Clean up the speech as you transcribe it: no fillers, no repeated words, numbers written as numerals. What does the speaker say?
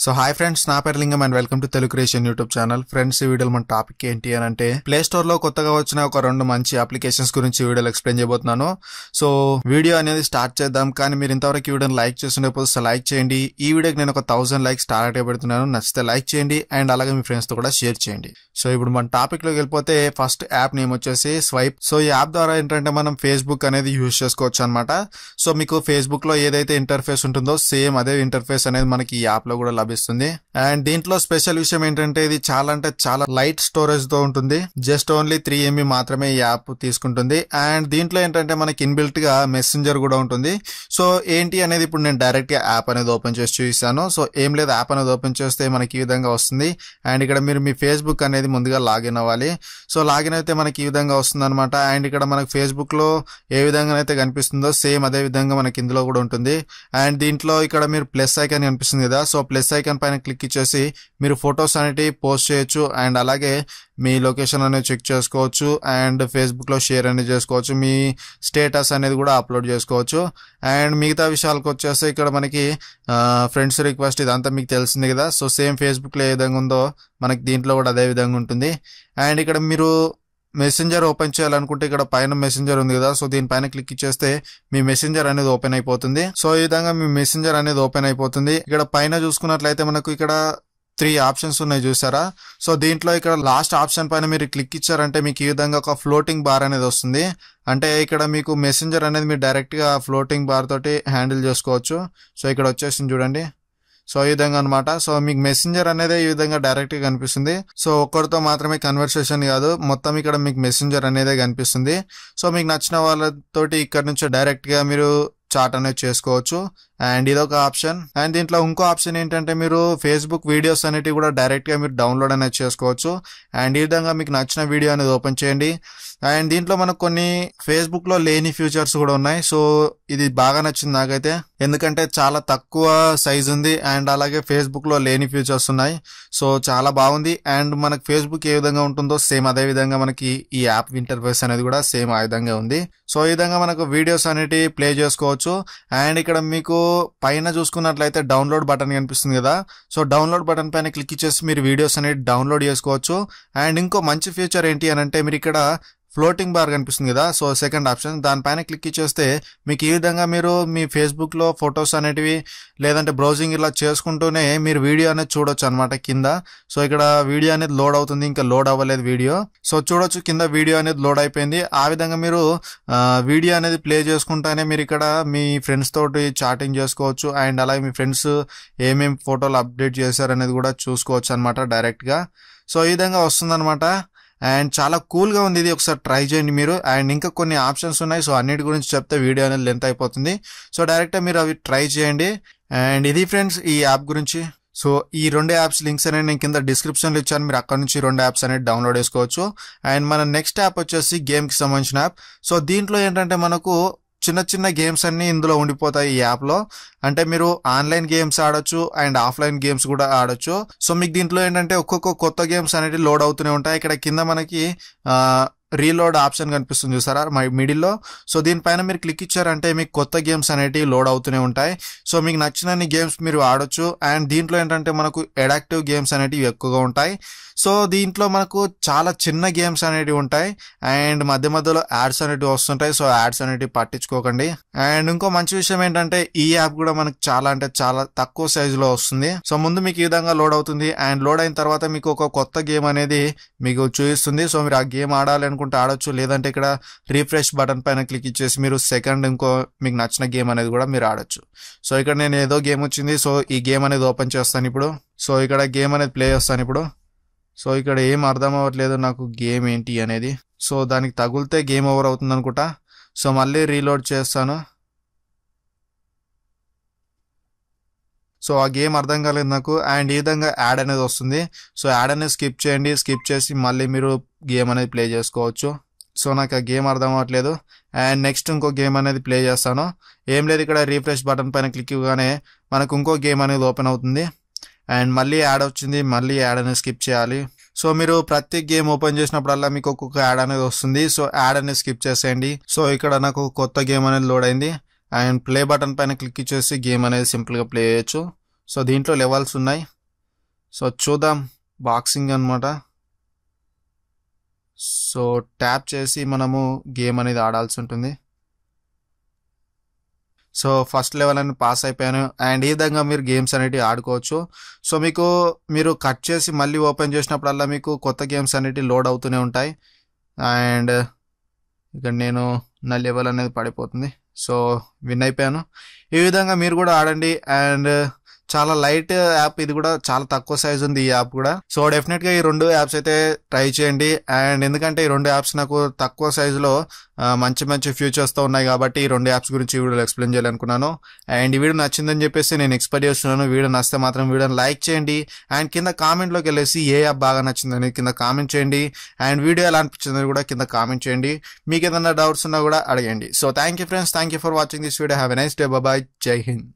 So hi friends, నా పేరు లింగం and welcome to Telugu creation YouTube channel. Friends, ఈ వీడియోలో మన టాపిక్ ఏంటి అని అంటే ప్లే స్టోర్ లో కొత్తగా వచ్చిన ఒక 2 మంచి అప్లికేషన్స్ గురించి ఈ వీడియోలో ఎక్స్ప్లెయిన్ చేయబోతున్నాను. సో వీడియో అనేది స్టార్ట్ చేద్దాం. కానీ మీరు ఇంతవరకు ఈ వీడియోని లైక్ చేస్తుండేపోతే లైక్ చేయండి. ఈ వీడియోకి నేను ఒక 1000 లైక్స్ టార్గెట్ పెడుతున్నాను. నచ్చితే లైక్ చేయండి అండ్ అలాగే మీ ఫ్రెండ్స్ తో కూడా షేర్ చేయండి. సో ఇప్పుడు మన టాపిక్ లోకి వెళ్ళిపోతే ఫస్ట్ యాప్ నేమ్ వచ్చేసి స్వైప్. సో ఈ యాప్ ద్వారా ఏంటంటే మనం ఫేస్బుక్ అనేది యూజ్ చేసుకోవచ్చు అనమాట. సో మీకు ఫేస్బుక్ లో ఏదైతే ఇంటర్ఫేస్ ఉంటుందో సేమ్ అదే ఇంటర్ఫేస్ అనేది మనకి ఈ యాప్ లో కూడా లభిస్తుంది. అండ్ దీంట్లో స్పెషల్ విషయం ఏంటంటే ఇది చాలా అంటే చాలా లైట్ స్టోరేజ్ తో ఉంటుంది. జస్ట్ ఓన్లీ 3 MB మాత్రమే ఈ యాప్ తీసుకుంటుంది. అండ్ దీంట్లో ఏంటంటే మనకి ఇన్బిల్ట్ గా మెసెంజర్ కూడా ఉంటుంది. సో ఏంటి అనేది ఇప్పుడు నేను డైరెక్ట్ గా యాప్ అనేది ఓపెన్ చేసి చూపిస్తాను. సో ఏం లేదు, యాప్ అనేది ఓపెన్ చేస్తే మనకి ఈ విధంగా వస్తుంది. అండ్ ఇక్కడ మీరు మీ ఫేస్బుక్ అనేది ముందుగా లాగిన్ అవ్వాలి. సో లాగిన్ అయితే మనకి ఈ విధంగా వస్తుంది అనమాట. అండ్ ఇక్కడ మనకి ఫేస్బుక్ లో ఏ విధంగా అయితే కనిపిస్తుందో సేమ్ అదే విధంగా మనకి ఇందులో కూడా ఉంటుంది. అండ్ దీంట్లో ఇక్కడ మీరు ప్లస్ ఐకాన్ కనిపిస్తుంది కదా, సో ప్లస్ ఐకాన్ పైన క్లిక్ ఇచ్చేసి మీరు ఫొటోస్ అనేవి పోస్ట్ చేయొచ్చు. అండ్ అలాగే మీ లొకేషన్ అనేది చెక్ చేసుకోవచ్చు. అండ్ ఫేస్బుక్ లో షేర్ అనేది చేసుకోవచ్చు. మీ స్టేటస్ అనేది కూడా అప్లోడ్ చేసుకోవచ్చు. అండ్ మిగతా విషయాలకు వచ్చేస్తే ఇక్కడ మనకి ఫ్రెండ్స్ రిక్వెస్ట్ ఇదంతా మీకు తెలిసింది కదా. సో సేమ్ ఫేస్బుక్ లో ఏ విధంగా ఉందో మనకి దీంట్లో కూడా అదే విధంగా ఉంటుంది. అండ్ ఇక్కడ మీరు మెసెంజర్ ఓపెన్ చేయాలనుకుంటే ఇక్కడ పైన మెసెంజర్ ఉంది కదా, సో దీనిపైన క్లిక్ ఇచ్చేస్తే మీ మెసెంజర్ అనేది ఓపెన్ అయిపోతుంది. సో ఈ విధంగా మీ మెసెంజర్ అనేది ఓపెన్ అయిపోతుంది. ఇక్కడ పైన చూసుకున్నట్లయితే మనకు ఇక్కడ 3 ఆప్షన్స్ ఉన్నాయి చూసారా. సో దీంట్లో ఇక్కడ లాస్ట్ ఆప్షన్ పైన మీరు క్లిక్ ఇచ్చారంటే మీకు ఈ విధంగా ఒక ఫ్లోటింగ్ బార్ అనేది వస్తుంది. అంటే ఇక్కడ మీకు మెసెంజర్ అనేది మీరు డైరెక్ట్ గా ఫ్లోటింగ్ బార్ తోటి హ్యాండిల్ చేసుకోవచ్చు. సో ఇక్కడ వచ్చేసింది చూడండి. సో ఈ విధంగా అనమాట. సో మీకు మెసెంజర్ అనేది ఈ విధంగా డైరెక్ట్ గా కనిపిస్తుంది. సో ఒక్కరితో మాత్రమే కన్వర్సేషన్ కాదు, మొత్తం ఇక్కడ మీకు మెసెంజర్ అనేది కనిపిస్తుంది. సో మీకు నచ్చిన వాళ్ళతోటి ఇక్కడ నుంచి డైరెక్ట్ గా మీరు చాట్ అనేది చేసుకోవచ్చు. అండ్ ఇదొక ఆప్షన్. అండ్ దీంట్లో ఇంకో ఆప్షన్ ఏంటంటే మీరు ఫేస్బుక్ వీడియోస్ అనేటివి కూడా డైరెక్ట్ గా మీరు డౌన్లోడ్ అనేది చేసుకోవచ్చు. అండ్ ఈ విధంగా మీకు నచ్చిన వీడియో అనేది ఓపెన్ చేయండి. అండ్ దీంట్లో మనకు కొన్ని ఫేస్బుక్ లో లేని ఫీచర్స్ కూడా ఉన్నాయి. సో ఇది బాగా నచ్చింది నాకైతే, ఎందుకంటే చాలా తక్కువ సైజ్ ఉంది. అండ్ అలాగే ఫేస్బుక్ లో లేని ఫీచర్స్ ఉన్నాయి. సో చాలా బాగుంది. అండ్ మనకు ఫేస్బుక్ ఏ విధంగా ఉంటుందో సేమ్ అదే విధంగా మనకి ఈ యాప్ ఇంటర్ఫేస్ అనేది కూడా సేమ్ ఆ విధంగా ఉంది. సో ఈ విధంగా మనకు వీడియోస్ అనేటివి ప్లే చేసుకోవచ్చు. అండ్ ఇక్కడ మీకు పైన చూసుకున్నట్లయితే డౌన్లోడ్ బటన్ కనిపిస్తుంది కదా, సో డౌన్లోడ్ బటన్ పైన క్లిక్ ఇచ్చేసి మీరు వీడియోస్ అనేది డౌన్లోడ్ చేసుకోవచ్చు. అండ్ ఇంకో మంచి ఫీచర్ ఏంటి అని అంటే మీరు ఇక్కడ ఫ్లోటింగ్ బార్ కనిపిస్తుంది కదా, సో సెకండ్ ఆప్షన్ దానిపైన క్లిక్ ఇచ్చేస్తే మీకు ఈ విధంగా మీరు మీ ఫేస్బుక్ లో ఫొటోస్ అనేటివి లేదంటే బ్రౌజింగ్ ఇలా చేసుకుంటూనే మీరు వీడియో అనేది చూడొచ్చు అనమాట కింద. సో ఇక్కడ వీడియో అనేది లోడ్ అవుతుంది, ఇంకా లోడ్ అవ్వలేదు వీడియో. సో చూడొచ్చు కింద వీడియో అనేది లోడ్ అయిపోయింది. ఆ విధంగా మీరు వీడియో అనేది ప్లే చేసుకుంటానే మీరు ఇక్కడ మీ ఫ్రెండ్స్ తోటి చాటింగ్ చేసుకోవచ్చు. అండ్ అలాగే మీ ఫ్రెండ్స్ ఏమేమి ఫోటోలు అప్డేట్ చేశారు అనేది కూడా చూసుకోవచ్చు అనమాట డైరెక్ట్ గా. సో ఈ విధంగా వస్తుంది అనమాట. అండ్ చాలా కూల్ గా ఉంది ఇది, ఒకసారి ట్రై చేయండి మీరు. అండ్ ఇంకా కొన్ని ఆప్షన్స్ ఉన్నాయి. సో అన్నిటి గురించి చెప్తే వీడియో అనేది లెంత్ అయిపోతుంది. సో డైరెక్ట్ గా మీరు అవి ట్రై చేయండి. అండ్ ఇది ఫ్రెండ్స్ ఈ యాప్ గురించి. సో ఈ 2 యాప్స్ లింక్స్ అనేది నేను కింద డిస్క్రిప్షన్ లో ఇచ్చాను, మీరు అక్కడ నుంచి 2 యాప్స్ అనేది డౌన్లోడ్ చేసుకోవచ్చు. అండ్ మన నెక్స్ట్ యాప్ వచ్చేసి గేమ్ కి సంబంధించిన యాప్. సో దీంట్లో ఏంటంటే మనకు చిన్న చిన్న గేమ్స్ అన్ని ఇందులో ఉండిపోతాయి ఈ యాప్ లో. అంటే మీరు ఆన్లైన్ గేమ్స్ ఆడొచ్చు అండ్ ఆఫ్లైన్ గేమ్స్ కూడా ఆడొచ్చు. సో మీకు దీంట్లో ఏంటంటే ఒక్కొక్క కొత్త గేమ్స్ అనేవి లోడ్ అవుతూనే ఉంటాయి. ఇక్కడ కింద మనకి రీలోడ్ ఆప్షన్ కనిపిస్తుంది చూసారా మిడిల్లో. సో దీనిపైన మీరు క్లిక్ ఇచ్చారంటే మీకు కొత్త గేమ్స్ అనేటివి లోడ్ అవుతూనే ఉంటాయి. సో మీకు నచ్చిన గేమ్స్ మీరు ఆడొచ్చు. అండ్ దీంట్లో ఏంటంటే మనకు అడాక్టివ్ గేమ్స్ అనేటివి ఎక్కువగా ఉంటాయి. సో దీంట్లో మనకు చాలా చిన్న గేమ్స్ అనేటివి ఉంటాయి. అండ్ మధ్య మధ్యలో యాడ్స్ అనేటివి వస్తుంటాయి. సో యాడ్స్ అనేటివి పట్టించుకోకండి. అండ్ ఇంకో మంచి విషయం ఏంటంటే ఈ యాప్ కూడా మనకు చాలా అంటే చాలా తక్కువ సైజ్ లో వస్తుంది. సో ముందు మీకు ఈ విధంగా లోడ్ అవుతుంది. అండ్ లోడ్ అయిన తర్వాత మీకు ఒక కొత్త గేమ్ అనేది మీకు చూపిస్తుంది. సో మీరు ఆ గేమ్ ఆడాలి అనుకుంటే ఆడొచ్చు, లేదంటే ఇక్కడ రీఫ్రెష్ బటన్ పైన క్లిక్ ఇచ్చేసి మీరు సెకండ్ ఇంకో మీకు నచ్చిన గేమ్ అనేది కూడా మీరు ఆడొచ్చు. సో ఇక్కడ నేను ఏదో గేమ్ వచ్చింది, సో ఈ గేమ్ అనేది ఓపెన్ చేస్తాను ఇప్పుడు. సో ఇక్కడ గేమ్ అనేది ప్లే చేస్తాను ఇప్పుడు. సో ఇక్కడ ఏం అర్థం అవ్వట్లేదు నాకు గేమ్ ఏంటి అనేది. సో దానికి తగిలితే గేమ్ ఓవర్ అవుతుంది అనుకుంటా. సో మళ్ళీ రీలోడ్ చేస్తాను. సో ఆ గేమ్ అర్థం కాలేదు నాకు. అండ్ ఈ విధంగా యాడ్ అనేది వస్తుంది. సో యాడ్ అనేది స్కిప్ చేయండి. స్కిప్ చేసి మళ్ళీ మీరు గేమ్ అనేది ప్లే చేసుకోవచ్చు. సో నాకు ఆ గేమ్ అర్థం అవ్వట్లేదు. అండ్ నెక్స్ట్ ఇంకో గేమ్ అనేది ప్లే చేస్తాను. ఏం లేదు, ఇక్కడ రీఫ్రెష్ బటన్ పైన క్లిక్ ఇవ్వగానే మనకు ఇంకో గేమ్ అనేది ఓపెన్ అవుతుంది. అండ్ మళ్ళీ యాడ్ వచ్చింది, మళ్ళీ యాడ్ అనేది స్కిప్ చేయాలి. సో మీరు ప్రతి గేమ్ ఓపెన్ చేసినప్పుడల్లా మీకు ఒక్కొక్క యాడ్ అనేది వస్తుంది. సో యాడ్ అనేది స్కిప్ చేసేయండి. సో ఇక్కడ నాకు కొత్త గేమ్ అనేది లోడ్ అయింది. అండ్ ప్లే బటన్ పైన క్లిక్ ఇచ్చేసి గేమ్ అనేది సింపుల్ గా ప్లే చేయొచ్చు. సో దీంట్లో లెవెల్స్ ఉన్నాయి. సో చూద్దాం. బాక్సింగ్ అనమాట. సో ట్యాప్ చేసి మనము గేమ్ అనేది ఆడాల్సి ఉంటుంది. సో ఫస్ట్ లెవెల్ అని పాస్ అయిపోయాను. అండ్ ఈ విధంగా మీరు గేమ్స్ అనేటివి ఆడుకోవచ్చు. సో మీరు కట్ చేసి మళ్ళీ ఓపెన్ చేసినప్పుడల్లా మీకు కొత్త గేమ్స్ అనేటివి లోడ్ అవుతూనే ఉంటాయి. అండ్ ఇక్కడ నా లెవెల్ అనేది పడిపోతుంది. సో విన్ అయిపోయాను. ఈ విధంగా మీరు కూడా ఆడండి. అండ్ చాలా లైట్ యాప్ ఇది కూడా, చాలా తక్కువ సైజ్ ఉంది ఈ యాప్ కూడా. సో డెఫినెట్ గా ఈ 2 యాప్స్ అయితే ట్రై చేయండి. అండ్ ఎందుకంటే ఈ 2 యాప్స్ నాకు తక్కువ సైజులో మంచి మంచి ఫ్యూచర్స్ తో ఉన్నాయి కాబట్టి ఈ 2 యాప్స్ గురించి ఈ వీడియోలో ఎక్స్ప్లెయిన్ చేయాలనుకున్నాను. అండ్ ఈ వీడియో నచ్చిందని చెప్పేసి నేను ఎక్స్పెక్ట్ చేస్తున్నాను. వీడియో నచ్చితే మాత్రం వీడియోని లైక్ చేయండి. అండ్ కింద కామెంట్ లోకి వెళ్ళేసి ఏ యాప్ బాగా నచ్చిందని కింద కామెంట్ చేయండి. అండ్ వీడియో ఎలా అనిపించిందని కూడా కింద కామెంట్ చేయండి. మీకు ఏదైనా డౌట్స్ ఉన్నా కూడా అడగండి. So thank you friends, thank you for watching this video. Have a nice day. Bye. జై హింద్.